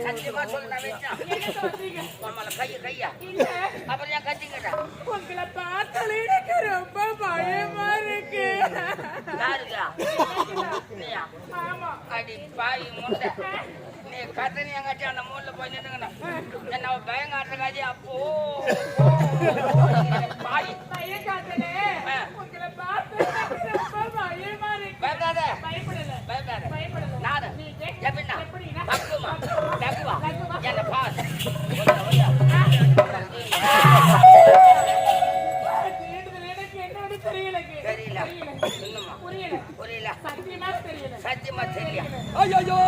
சத்தியமா சொல்லு கையா அப்புறம் ஏன் கத்திக்கிட்ட உங்களை பார்த்தாலே எனக்கு ரொம்ப பயமா இருக்கு. ஆமா அடி பாய் முண்டை நீ கத்தனி எங்காச்சி அந்த மூணுல போய் நின்னுங்கண்ணா என்ன பயம் காட்டுறக்காச்சி அப்போ பாய் பயம் காட்டலே உங்களை பார்த்தாலே ரொம்ப பயமா இருக்கு. பயப்படாத பயப்படல பயப்படாத பயப்படல நானு எப்படின்னா தப்புமா தப்புவா என்ன பாஸ் தெரியல தெரியல இன்னுமா புரியல புரியல சத்தியமா தெரியல சத்தியமா தெரியல ஐயோ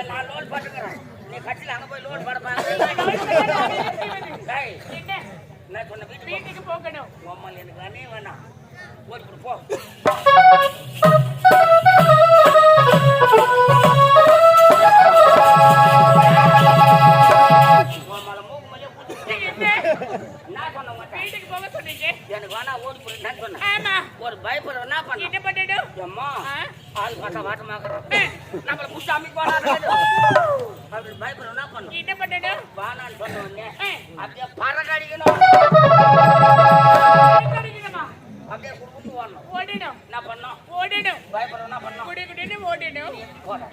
நான் லோன் போட்டுக்கிறேன் நீ கட்டில அங்க போய் லோன் போட நான் சொன்ன வீட்டுக்கு போகணும். உம்மல் எனக்கு அண்ணே வேணாம் போட்டு போ எனக்கு வேணா ஓடி போறேன் சொன்னேன் ஒரு பயப்படுற என்ன பண்ண அம்மா ஆள் பார்த்தா வாட்டமாக்குறேன் நம்மள புடிச்சு அமைக்க போறாங்க அப்படி பயப்படுற என்ன பண்ணும் என்ன பண்ணணும் வானான்னு சொன்ன உடனே அப்படியே பறக்கடிக்கணும் அப்படியே குடுத்து ஓடணும் ஓடணும் என்ன பண்ணோம் ஓடணும் பயப்படுற என்ன பண்ணோம் குடுகுடுன்னு ஓடணும்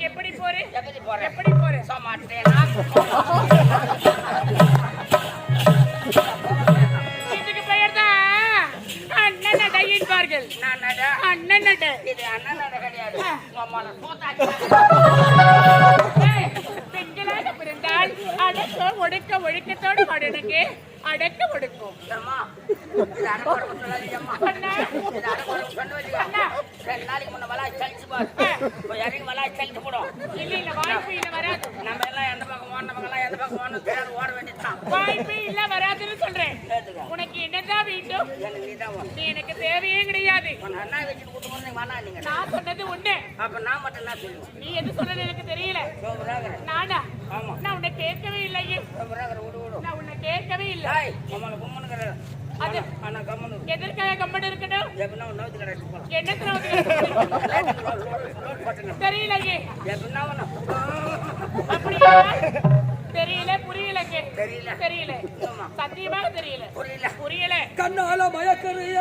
எப்படி போறேன் எப்படி போறேன் சமாட்டேனா இதுக்கு பெயர் தான் அண்ணன் என்பார்கள். அண்ணன் இது அண்ணன் கிடையாது பெண்களாக பிறந்தால் அடக்க ஒடுக்க ஒழுக்கத்தோடு பாடனுக்கு அடக்க ஒடுக்கும். நாளைக்கு முன்ன வலா சளிச்சு இறங்கி வலா சளிச்சு போடும் இல்ல வாய்ப்பு இல்ல வராது. நம்ம எல்லாம் எந்த பக்கம் ஓடணும் எந்த பக்கம் ஓடணும் பேர் ஓட வேண்டியதுதான். வாய்ப்பு இல்ல வராதுன்னு சொல்றேன். உனக்கு என்னதான் வேண்டும்? நீ எனக்கு தேவையே கிடையாது. அண்ணா வச்சு கூட்டு போன வேணா நீங்க நான் சொன்னது உண்டு. அப்ப நான் மட்டும் என்ன சொல்லுவேன்? நீ எது சொன்னது எனக்கு தெரியல. நானா? ஆமா நான் உன்னை கேட்கவே இல்லையே. நான் உன்னை கேட்கவே இல்லை. அது எதற்காக கம்மன் இருக்கணும்? தெரியலையே. அப்படியா? தெரியல புரியலங்க. தெரியல சத்தியமாக தெரியல. புரியல கண்ணால மயக்கறிய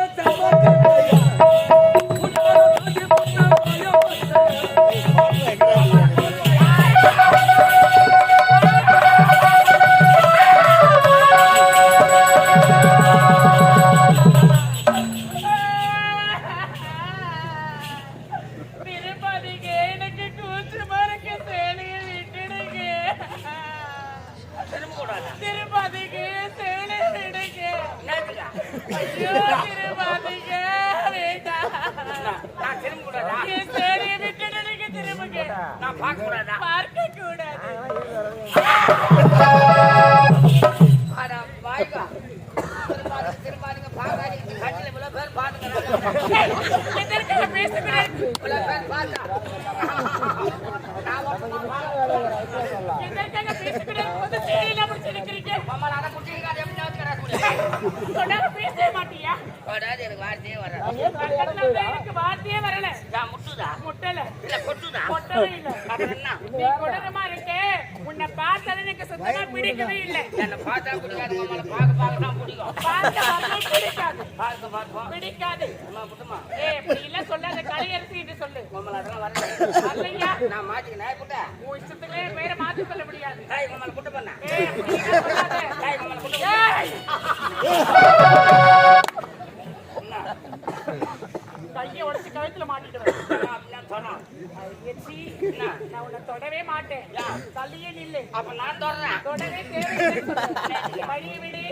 வார்த்தையே வரல. முட்டல இல்ல கொட்டுதா? கொட்டவே இல்ல. உன்னை பார்த்தது எனக்கு சுத்தமா பிடிக்கவே இல்லை. என்ன பார்த்தா பிடிக்காது, உங்களை பார்க்க தான் பிடிக்கும். பார்க்க பிடிக்காது, பார்க்க பிடிக்காது. புட்டுமா இப்படி இல்ல சொல்லாத, கலையரசி என்று சொல்லு. உங்களை அதெல்லாம் வரல. அல்லையா, நான் மாட்டிக்கினேன் புட்ட. உன் இஷ்டத்துக்கு பேரை மாத்தி சொல்ல முடியாது. உங்களை புட்டு பண்ண அப்படி இல்ல சொல்லாத. உங்களை புட்டு கையை உடைச்சு கழுத்துல மாட்டிடுவேன். அப்படின்னு சொன்னான். நான் உன்னை தொடவே மாட்டேன். தள்ளியே நில்லு. அப்ப நான் தொடறேன். தொடவே தேவையில்லை. வழியை விடு.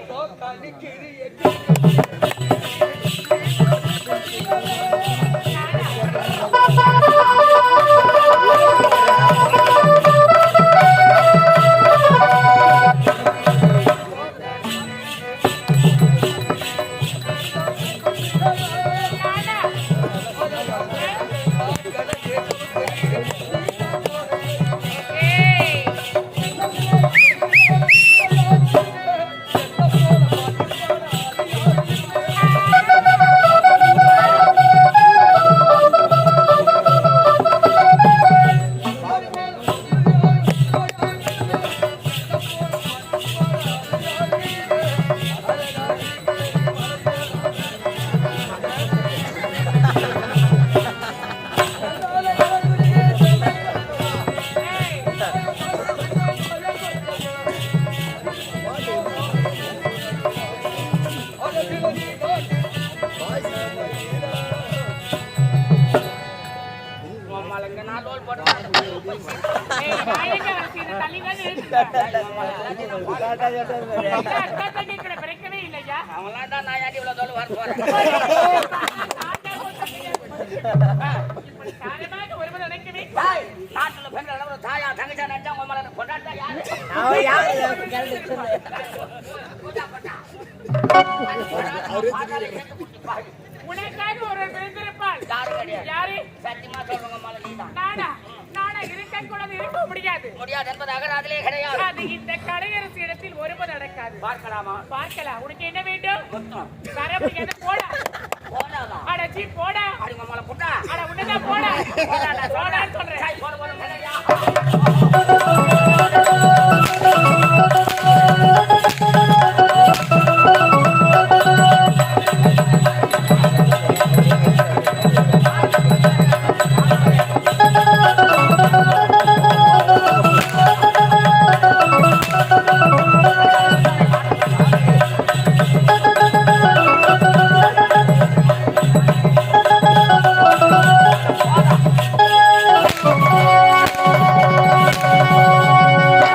பிறக்கவே இல்லையா? அவங்களாம் தான் நான் ஏன்டி இவ்வளவு தோல் வர போறேன். நாட்டுல பெண்கள் எல்லாம் தாயா தங்கச்சா நினைச்சா உங்க மேல கொண்டாட்டா உனக்காக ஒரு பிறந்திருப்பாள். யாரு? சத்தியமா சொல்றவங்க மேல நீதான். நானா? நானா இருக்க கூடாது, இருக்க முடியாது. முடியாது என்பதாக அதிலே கிடையாது. அது இந்த கலையரசு இடத்தில் ஒருபோது நடக்காது. பார்க்கலாமா? பார்க்கலாம். உனக்கு என்ன வேண்டும்? மொத்தம் வர முடியாது. போடா. போடாதா? அட சீ போடா. அடி உங்க மேல புட்டா. அட உன்னதான் போடா. போடா, நான் சொல்றேன்.